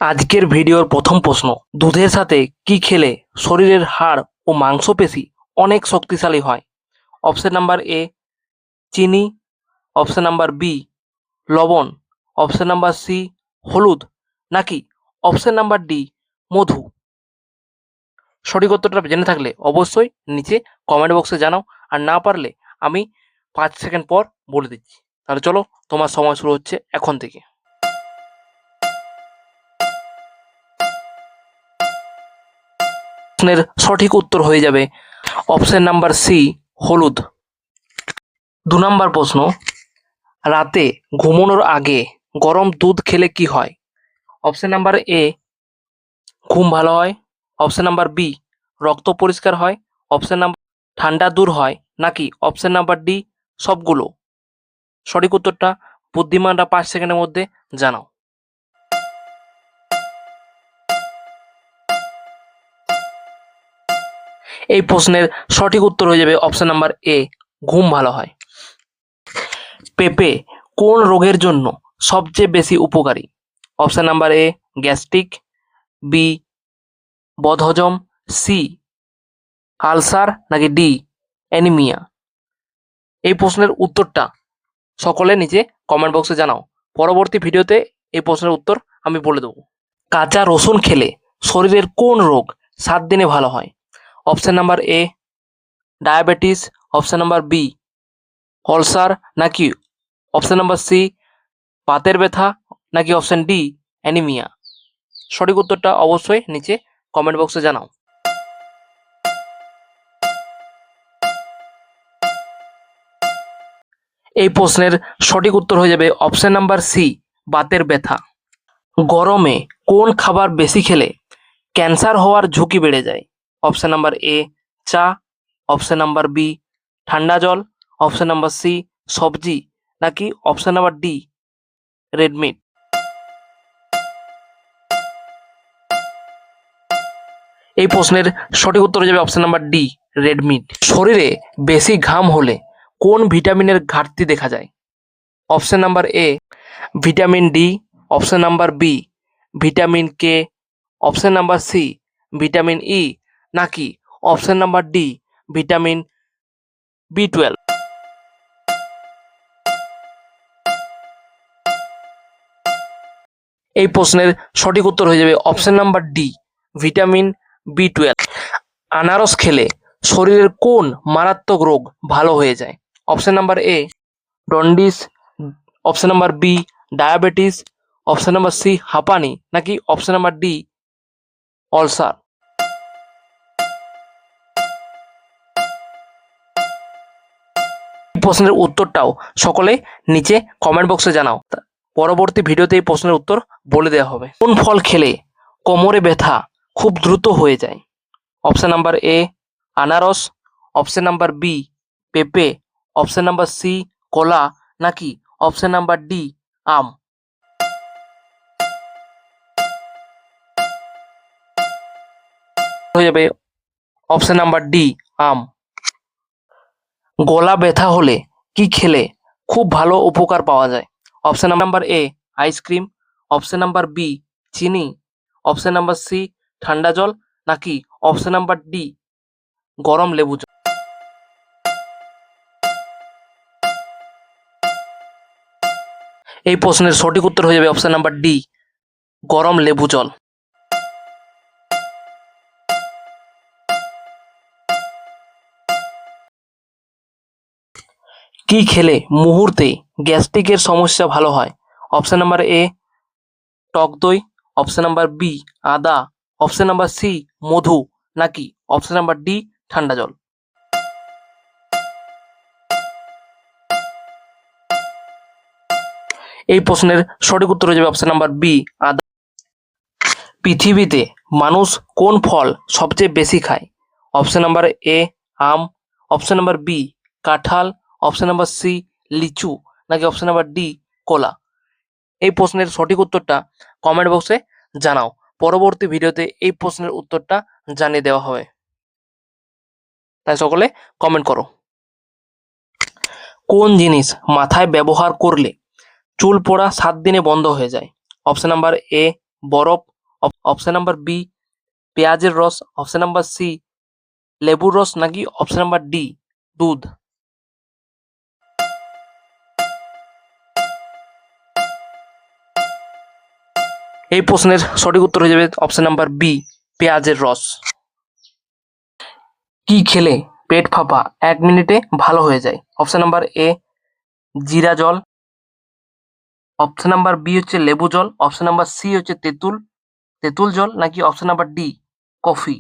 আজকের ভিডিওর প্রথম প্রশ্ন, দুধের সাথে কি খেলে শরীরের হাড় ও মাংসপেশি অনেক শক্তিশালী হয়? অপশন নাম্বার এ চিনি, অপশন নাম্বার বি লবণ, অপশন নাম্বার সি হলুদ, নাকি অপশন নাম্বার ডি মধু? সঠিক উত্তরটা জেনে থাকলে অবশ্যই নিচে কমেন্ট বক্সে জানাও, আর না পারলে আমি 5 সেকেন্ড পর বলে দিচ্ছি। তাহলে চলো, তোমার সময় শুরু হচ্ছে এখন থেকে। প্রশ্নের সঠিক উত্তর হয়ে যাবে অপশন নাম্বার সি হলুদ। 2 নম্বর প্রশ্ন, রাতে ঘুমানোর আগে গরম দুধ খেলে কি হয়? অপশন নাম্বার এ ঘুম ভালো হয়, অপশন নাম্বার বি রক্ত পরিষ্কার হয়, অপশন নাম্বার ঠান্ডা দূর হয়, নাকি অপশন নাম্বার ডি সবগুলো? সঠিক উত্তরটা বুদ্ধিমানরা 5 সেকেন্ডের মধ্যে জানাও। এই প্রশ্নের সঠিক উত্তর হয়ে যাবে অপশন নাম্বার এ ঘুম ভালো হয়। পেঁপে কোন রোগের জন্য সবচেয়ে বেশি উপকারী? Option number A gastric, B বদহজম, সি আলসার, নাকি ডি অ্যানিমিয়া? এই প্রশ্নের উত্তরটা সকলে নিচে কমেন্ট বক্সে জানাও। পরবর্তী ভিডিওতে এই প্রশ্নের উত্তর আমি বলে দেবো। কাঁচা রসুন খেলে শরীরের কোন রোগ 7 দিনে ভালো হয়? Option number A diabetes, option number B ulcer, নাকি অপশন নাম্বার সি বাতের ব্যথা, নাকি অপশন ডি অ্যানিমিয়া? সঠিক উত্তরটা অবশ্যই নিচে কমেন্ট বক্সে জানাও। এই প্রশ্নের সঠিক উত্তর হয়ে যাবে অপশন নাম্বার সি বাতের ব্যথা। গরমে কোন খাবার বেশি খেলে ক্যান্সার হওয়ার ঝুঁকি বেড়ে যায়? অপশন নাম্বার এ চা, অপশন নাম্বার বি ঠান্ডা জল, অপশন নাম্বার সি সবজি, নাকি option number D red meat? এই প্রশ্নের সঠিক উত্তর হয়ে যাবে option number D red meat. শরীরে বেশি ঘাম হলে কোন ভিটামিনের ঘাটতি দেখা যায়? Option number A vitamin D, option number B vitamin K, option number C vitamin E, নাকি অপশন নাম্বার ডি ভিটামিন বি12? এই প্রশ্নের সঠিক উত্তর হয়ে যাবে অপশন নাম্বার ডি ভিটামিন বি12। আনারস খেলে শরীরের কোন মারাত্মক রোগ ভালো হয়ে যায়? Option number A jaundice, option number B diabetes, option number C হাঁপানি, নাকি অপশন নাম্বার ডি অলসার? এই প্রশ্নের উত্তরটাও সকলে নিচে কমেন্ট বক্সে জানাও। পরবর্তী ভিডিওতে এই প্রশ্নের উত্তর বলে দেওয়া হবে। কোন ফল খেলে কোমরে ব্যথা খুব দ্রুত হয়ে যায়? অপশন নাম্বার এ আনারস, অপশন নাম্বার বি পেঁপে, অপশন নাম্বার সি কলা, নাকি অপশন নাম্বার ডি আম? হয়ে যাবে অপশন নাম্বার ডি আম। গলা ব্যথা হলে কি খেলে খুব ভালো উপকার পাওয়া যায়? Option number A ice cream, option number B চিনি, অপশন নাম্বার সি ঠান্ডা জল, নাকি অপশন নাম্বার ডি গরম লেবু জল? এই প্রশ্নের সঠিক উত্তর হয়ে যাবে অপশন নাম্বার ডি গরম লেবু জল। কি খেলে মুহূর্তে গ্যাস্ট্রিকের সমস্যা ভালো হয়? অপশন নাম্বার এ টক দই, অপশন নাম্বার বি আদা, অপশন নাম্বার সি মধু, নাকি অপশন নাম্বার ডি ঠান্ডা জল? এই প্রশ্নের সঠিক উত্তর হয়ে যাবে অপশন নাম্বার বি আদা। পৃথিবীতে মানুষ কোন ফল সবচেয়ে বেশি খায়? অপশন নাম্বার এ আম, অপশন নাম্বার বি কাঁঠাল, অপশন নাম্বার সি লিচু, নাকি অপশন নাম্বার ডি কলা? এই প্রশ্নের সঠিক উত্তরটা কমেন্ট বক্সে জানাও। পরবর্তী ভিডিওতে এই প্রশ্নের উত্তরটা জানিয়ে দেওয়া হবে, তাই সকলে কমেন্ট করো। কোন জিনিস মাথায় ব্যবহার করলে চুল পড়া 7 দিনে বন্ধ হয়ে যায়? অপশন নাম্বার এ বরফ, অপশন নাম্বার বি পেঁয়াজের রস, অপশন নাম্বার সি লেবুর রস, নাকি অপশন নাম্বার ডি দুধ? এই প্রশ্নের সঠিক উত্তর হয়ে যাবে অপশন নাম্বার বি পেঁয়াজের রস। কি খেলে পেট ফাঁপা 1 মিনিটে ভালো হয়ে যায়? অপশন নাম্বার এ জিরা জল, অপশন নাম্বার বি হচ্ছে লেবু জল, অপশন নাম্বার সি হচ্ছে তেঁতুল জল, নাকি অপশন নাম্বার ডি কফি?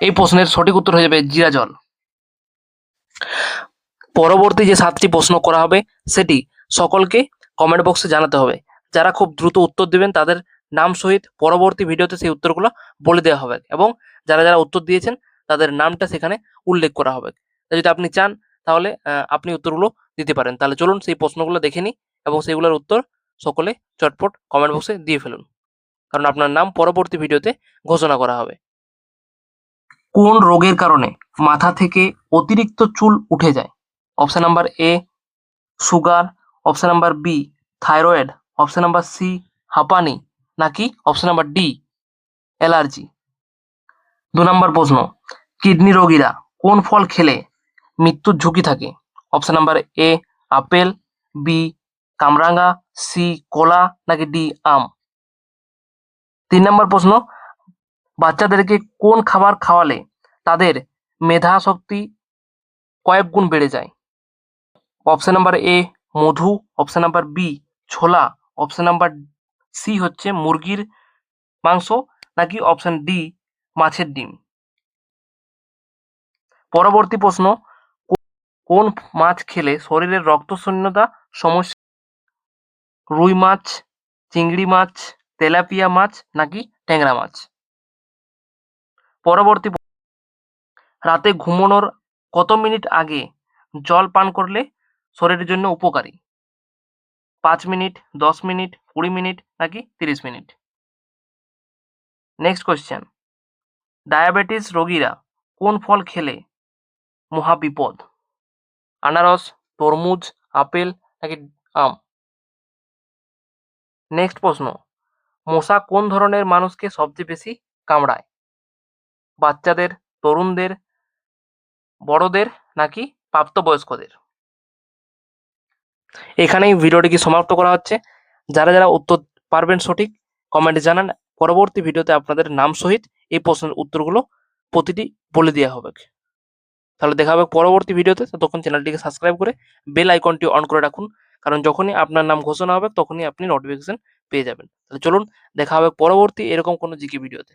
এই প্রশ্নের সঠিক উত্তর হয়ে যাবে জিরা জল। পরবর্তী যে 7টি প্রশ্ন করা হবে সেটি সকলকে কমেন্ট বক্সে জানাতে হবে। যারা খুব দ্রুত উত্তর দেবেন তাদের নাম সহিত পরবর্তী ভিডিওতে সেই উত্তরগুলো বলে দেওয়া হবে, এবং যারা যারা উত্তর দিয়েছেন তাদের নামটা সেখানে উল্লেখ করা হবে। যদি আপনি চান তাহলে আপনি উত্তরগুলো দিতে পারেন। তাহলে চলুন সেই প্রশ্নগুলো দেখে নিই এবং সেগুলোর উত্তর সকলে চটপট কমেন্ট বক্সে দিয়ে ফেলুন, কারণ আপনার নাম পরবর্তী ভিডিওতে ঘোষণা করা হবে। কোন রোগের কারণে মাথা থেকে অতিরিক্ত চুল উঠে যায়? Option number A sugar, option number B thyroid, option number C হাঁপানি, নাকি option number D allergy? 2 number প্রশ্ন, কিডনি রোগীরা কোন ফল খেলে মৃত্যুর ঝুঁকি থাকে? Option number A apple, B কামরাঙা, সি কলা, নাকি ডি আম? 3 নম্বর প্রশ্ন, বাচ্চাদেরকে কোন খাবার খাওয়ালে তাদের মেধা শক্তি কয়েক গুণ বেড়ে যায়? অপশন নাম্বার এ মধু, অপশন নাম্বার বি ছোলা, অপশন নাম্বার সি হচ্ছে মুরগির মাংস, নাকি অপশন ডি মাছের ডিম? পরবর্তী প্রশ্ন, কোন মাছ খেলে শরীরের রক্তশূন্যতা সমস্যা? রুই মাছ, চিংড়ি মাছ, তেলাপিয়া মাছ, নাকি ট্যাংরা মাছ? পরবর্তী, রাতে ঘুমানোর কত মিনিট আগে জল পান করলে শরীরের জন্য উপকারী? 5 মিনিট, 10 মিনিট, 20 মিনিট, নাকি 30 মিনিট? নেক্সট কোয়েশ্চেন, ডায়াবেটিস রোগীরা কোন ফল খেলে মহাবিপদ? আনারস, তরমুজ, আপেল, নাকি আম? নেক্সট প্রশ্ন, মশা কোন ধরনের মানুষকে সবচেয়ে বেশি কামড়ায়? বাচ্চাদের, তরুণদের, বড়দের, নাকি প্রাপ্তবয়স্কদের? এখানেই ভিডিওটিকে সমাপ্ত করা হচ্ছে। যারা যারা উত্তর পারবেন সঠিক কমেন্টে জানান, পরবর্তী ভিডিওতে আপনাদের নাম সহিত এই প্রশ্নের উত্তরগুলো প্রতিটি বলে দেওয়া হবে। তাহলে দেখা হবে পরবর্তী ভিডিওতে। ততক্ষণ চ্যানেলটিকে সাবস্ক্রাইব করে বেল আইকনটি অন করে রাখুন, কারণ যখনই আপনার নাম ঘোষণা হবে তখনই আপনি নোটিফিকেশন পেয়ে যাবেন। তাহলে চলুন দেখা হবে পরবর্তী এরকম কোনো জিকে ভিডিওতে।